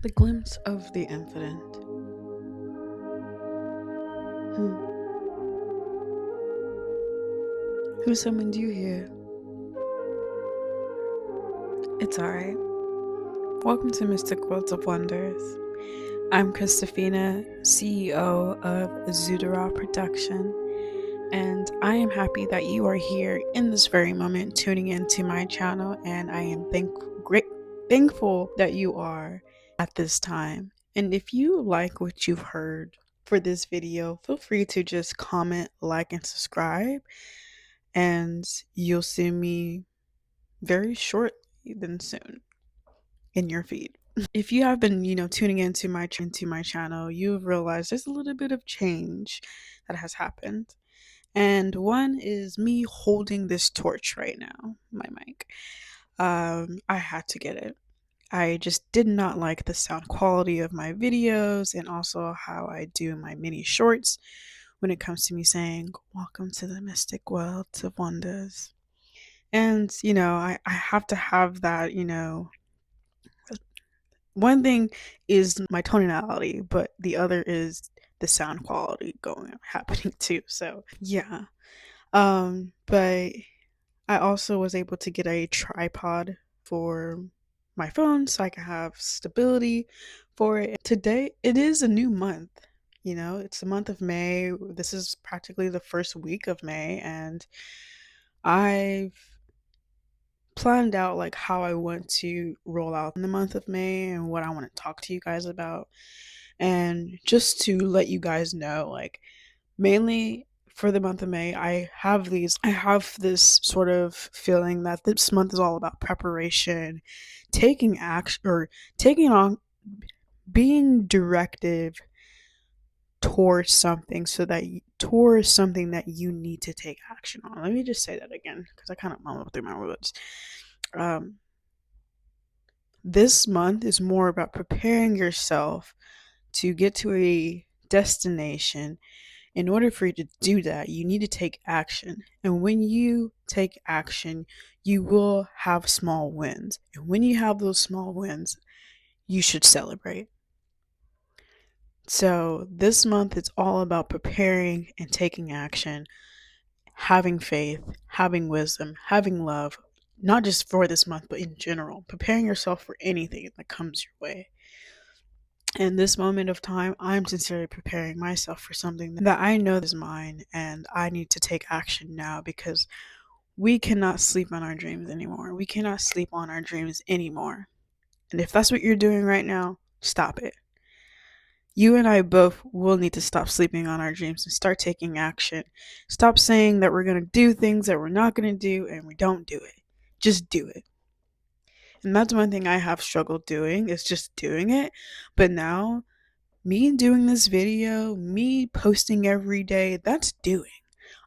The glimpse of the infinite. Who summoned you here? It's alright. Welcome to Mystic Worlds of Wonders. I'm Christofina, CEO of ZuDiRa Production, and I am happy that you are here in this very moment tuning into my channel, and I am thankful that you are at this time. And if you like what you've heard for this video, feel free to just comment, like, and subscribe, and you'll see me very shortly, then soon, in your feed. If you have been, tuning into my channel, you've realized there's a little bit of change that has happened. And one is me holding this torch right now, my mic. I had to get it. I just did not like the sound quality of my videos and also how I do my mini shorts when it comes to me saying, "Welcome to the mystic world of wonders." And, I have to have that, one thing is my tonality, but the other is the sound quality happening too. So yeah. But I also was able to get a tripod for my phone so I can have stability for it. Today it is a new month. It's the month of May. This is practically the first week of May, and I've planned out like how I want to roll out in the month of May and what I want to talk to you guys about. And just to let you guys know, like, mainly for the month of May, I have this sort of feeling that this month is all about preparation, taking action, or taking on being directive towards something that you need to take action on. Let me just say that again because I kind of mumbled through my words. Um, this month is more about preparing yourself to get to a destination. In order for you to do that, you need to take action. And when you take action, you will have small wins. And when you have those small wins, you should celebrate. So this month is all about preparing and taking action, having faith, having wisdom, having love, not just for this month, but in general, preparing yourself for anything that comes your way. In this moment of time, I'm sincerely preparing myself for something that I know is mine, and I need to take action now because we cannot sleep on our dreams anymore. We cannot sleep on our dreams anymore. And if that's what you're doing right now, stop it. You and I both will need to stop sleeping on our dreams and start taking action. Stop saying that we're going to do things that we're not going to do and we don't do it. Just do it. And that's one thing I have struggled doing, is just doing it. But now, me doing this video, me posting every day, that's doing.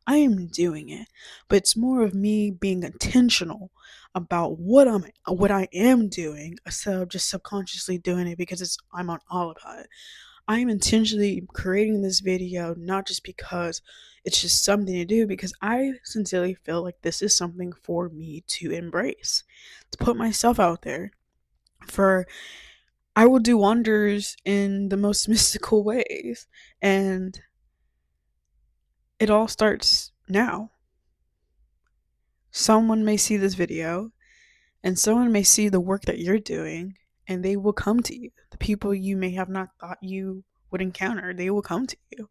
I am doing it. But it's more of me being intentional about what I am doing instead of just subconsciously doing it because I'm on autopilot. I am intentionally creating this video not just because it's just something to do, because I sincerely feel like this is something for me to embrace, to put myself out there. For I will do wonders in the most mystical ways, and it all starts now. Someone may see this video and someone may see the work that you're doing, and they will come to you. The people you may have not thought you would encounter, they will come to you.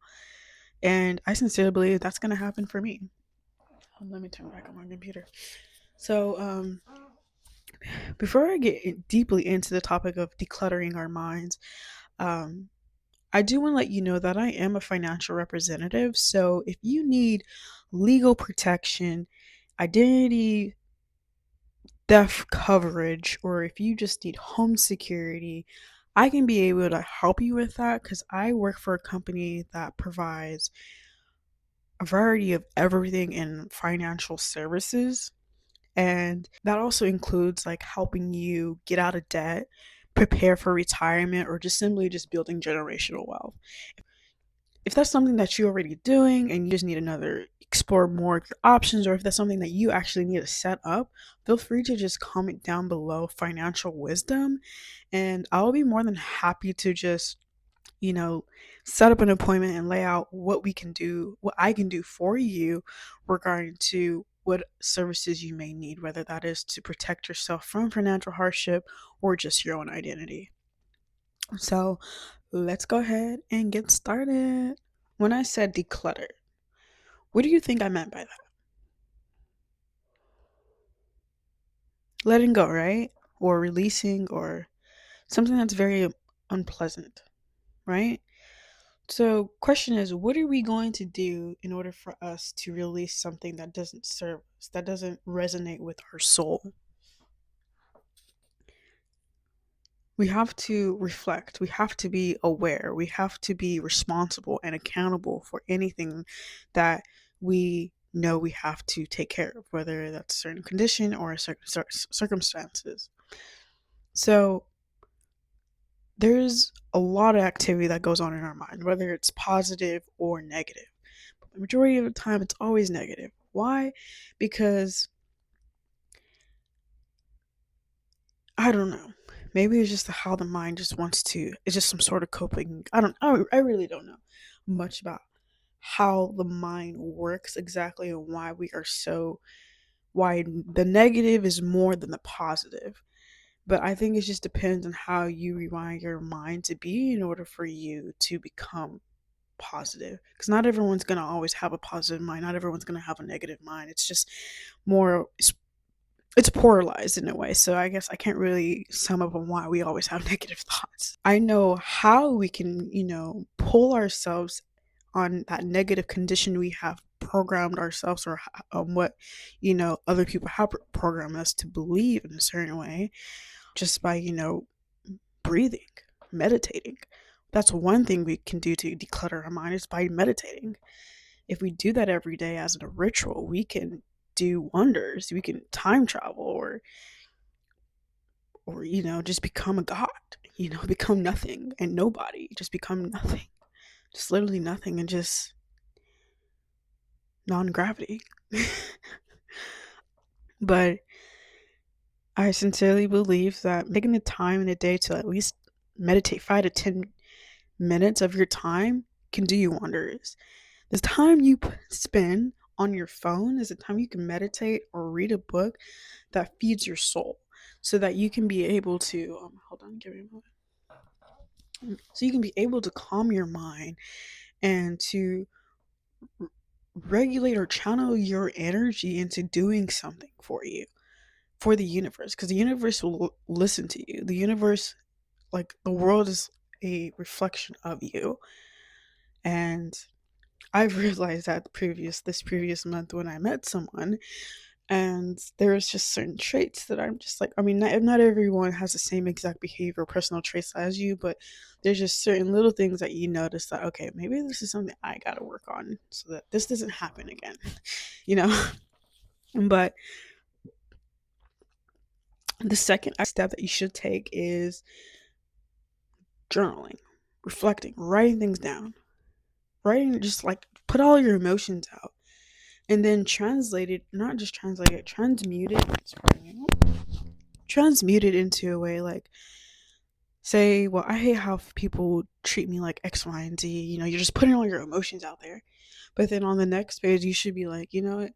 And I sincerely believe that's going to happen for me. Let me turn back on my computer. So, before I get deeply into the topic of decluttering our minds, um, I do want to let you know that I am a financial representative. So if you need legal protection, identity theft coverage, or if you just need home security, I can be able to help you with that because I work for a company that provides a variety of everything in financial services. And that also includes like helping you get out of debt, prepare for retirement, or just simply just building generational wealth. If that's something that you're already doing and you just need another explore more of your options, or if that's something that you actually need to set up, feel free to just comment down below financial wisdom, and I'll be more than happy to just, you know, set up an appointment and lay out what we can do, what I can do for you regarding to what services you may need, whether that is to protect yourself from financial hardship or just your own identity. So let's go ahead and get started. When I said declutter, what do you think I meant by that? Letting go, right? Or releasing, or something that's very unpleasant, right? So, question is, what are we going to do in order for us to release something that doesn't serve us, that doesn't resonate with our soul? We have to reflect. We have to be aware. We have to be responsible and accountable for anything that we know we have to take care of, whether that's a certain condition or a certain circumstances. So, there's a lot of activity that goes on in our mind, whether it's positive or negative. But the majority of the time, it's always negative. Why? Because I don't know. Maybe it's just how the mind just wants to. It's just some sort of coping. I don't. I really don't know much about how the mind works exactly and why we are so. Why the negative is more than the positive. But I think it just depends on how you rewind your mind to be in order for you to become positive, because not everyone's going to always have a positive mind, not everyone's going to have a negative mind. It's just more, it's polarized in a way. So I guess I can't really sum up on why we always have negative thoughts. I know how we can, pull ourselves on that negative condition we have programmed ourselves, or what other people have programmed us to believe in a certain way, just by breathing, meditating. That's one thing we can do to declutter our mind, is by meditating. If we do that every day as a ritual, we can do wonders. We can time travel, or just become a god. Become nothing and nobody. Just become nothing. Just literally nothing, and just non-gravity. But I sincerely believe that taking the time in a day to at least meditate 5 to 10 minutes of your time can do you wonders. The time you spend on your phone is the time you can meditate or read a book that feeds your soul, so that you can be able to hold on, give me a moment. So you can be able to calm your mind and to regulate or channel your energy into doing something for you, for the universe, because the universe will listen to you. The universe, like the world, is a reflection of you. And I've realized that this previous month when I met someone, and there's just certain traits that I'm just like, I mean, not everyone has the same exact behavior or personal traits as you, but there's just certain little things that you notice that, okay, maybe this is something I gotta work on so that this doesn't happen again, you know? But the second step that you should take is journaling, reflecting, writing things down, writing, just like put all your emotions out, and then translate it, not just translate it, transmute it into a way like, say, well, I hate how people treat me like X, Y, and Z. You're just putting all your emotions out there. But then on the next page, you should be like, you know what?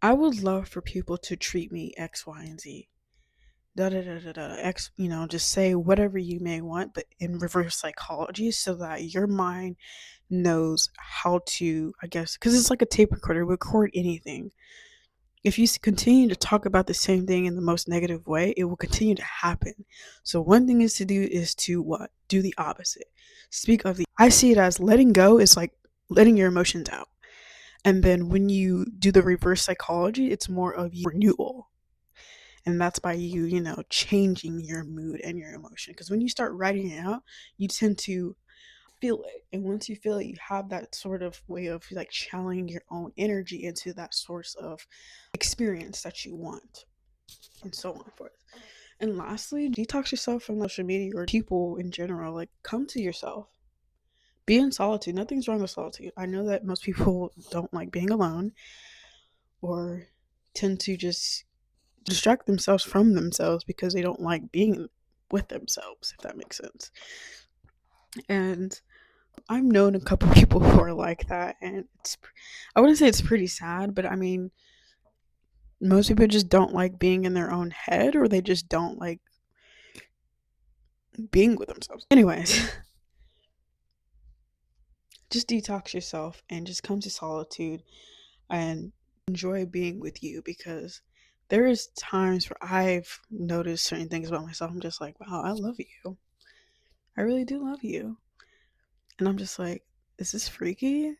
I would love for people to treat me X, Y, and Z. Da da da da da. X, just say whatever you may want, but in reverse psychology, so that your mind knows how to, I guess, because it's like a tape recorder, record anything. If you continue to talk about the same thing in the most negative way, it will continue to happen. So one thing is to do is to what? Do the opposite. Speak of the I see it as letting go is like letting your emotions out. And then when you do the reverse psychology, it's more of renewal. And that's by you, changing your mood and your emotion. Because when you start writing it out, you tend to feel it. And once you feel it, you have that sort of way of like channeling your own energy into that source of experience that you want, and so on and forth. And lastly, detox yourself from social media or people in general. Like, come to yourself. Be in solitude. Nothing's wrong with solitude. I know that most people don't like being alone or tend to just distract themselves from themselves because they don't like being with themselves, if that makes sense. And I've known a couple people who are like that, and I wouldn't say it's pretty sad, but I mean, most people just don't like being in their own head, or they just don't like being with themselves. Anyways, just detox yourself and just come to solitude and enjoy being with you, because there is times where I've noticed certain things about myself. I'm just like, wow, I love you. I really do love you. And I'm just like, is this freaky?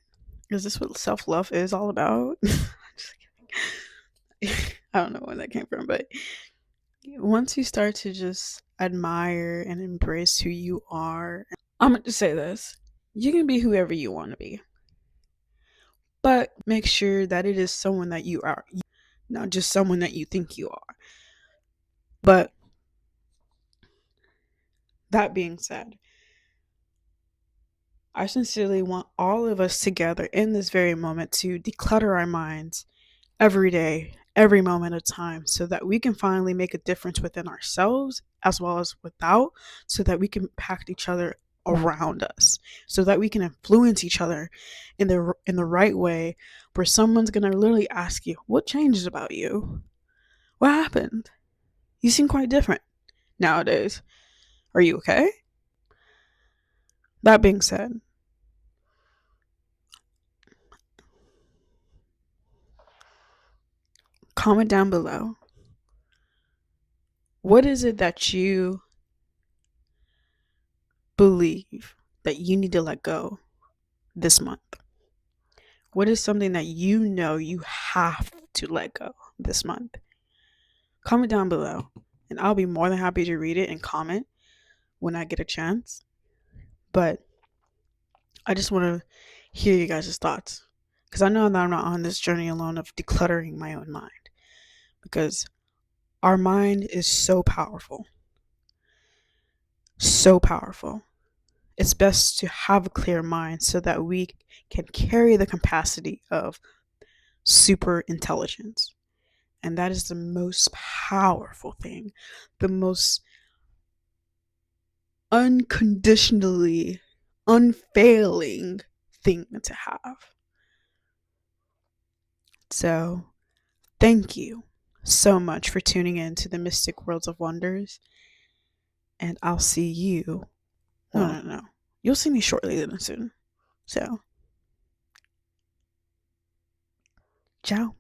Is this what self love is all about? Just kidding. I don't know where that came from, but once you start to just admire and embrace who you are, I'm going to say this: you can be whoever you want to be, but make sure that it is someone that you are, not just someone that you think you are. But that being said, I sincerely want all of us together in this very moment to declutter our minds every day, every moment of time, so that we can finally make a difference within ourselves as well as without, so that we can impact each other around us, so that we can influence each other in the right way, where someone's gonna literally ask you, what changes about you? What happened? You seem quite different nowadays. Are you okay? That being said, comment down below. What is it that you believe that you need to let go this month? What is something that you know you have to let go this month? Comment down below, and I'll be more than happy to read it and comment when I get a chance. But I just want to hear you guys' thoughts, because I know that I'm not on this journey alone of decluttering my own mind, because our mind is so powerful. So powerful. It's best to have a clear mind so that we can carry the capacity of super intelligence. And that is the most powerful thing, the most unconditionally, unfailing thing to have. So, thank you so much for tuning in to the Mystic Worlds of Wonders. And I'll see you. No. You'll see me shortly then soon. So, ciao.